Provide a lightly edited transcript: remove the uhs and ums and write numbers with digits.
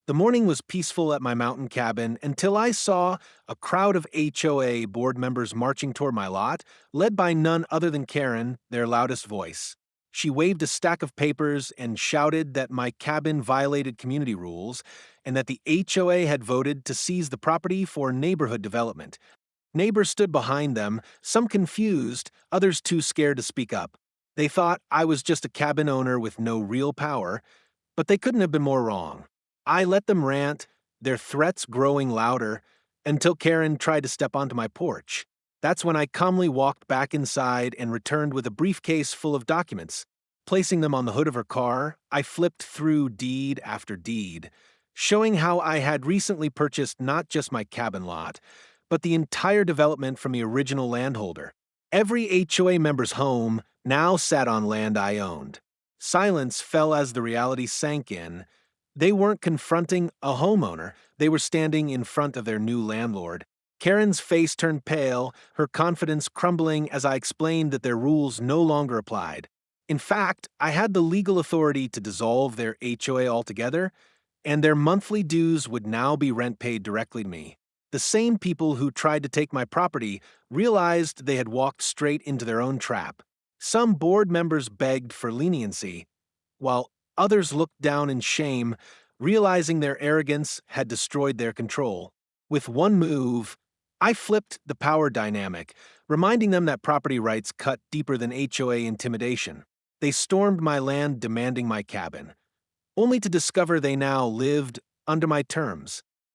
The morning was peaceful at my mountain cabin until I saw a crowd of HOA board members marching toward my lot, led by none other than Karen, their loudest voice. She waved a stack of papers and shouted that my cabin violated community rules and that the HOA had voted to seize the property for neighborhood development. Neighbors stood behind them, some confused, others too scared to speak up. They thought I was just a cabin owner with no real power, but they couldn't have been more wrong. I let them rant, their threats growing louder, until Karen tried to step onto my porch. That's when I calmly walked back inside and returned with a briefcase full of documents. Placing them on the hood of her car, I flipped through deed after deed, showing how I had recently purchased not just my cabin lot, but the entire development from the original landholder. Every HOA member's home now sat on land I owned. Silence fell as the reality sank in. They weren't confronting a homeowner, they were standing in front of their new landlord. Karen's face turned pale, her confidence crumbling as I explained that their rules no longer applied. In fact, I had the legal authority to dissolve their HOA altogether, and their monthly dues would now be rent paid directly to me. The same people who tried to take my property realized they had walked straight into their own trap. Some board members begged for leniency, while others looked down in shame, realizing their arrogance had destroyed their control. With one move, I flipped the power dynamic, reminding them that property rights cut deeper than HOA intimidation. They stormed my land demanding my cabin, only to discover they now lived under my terms.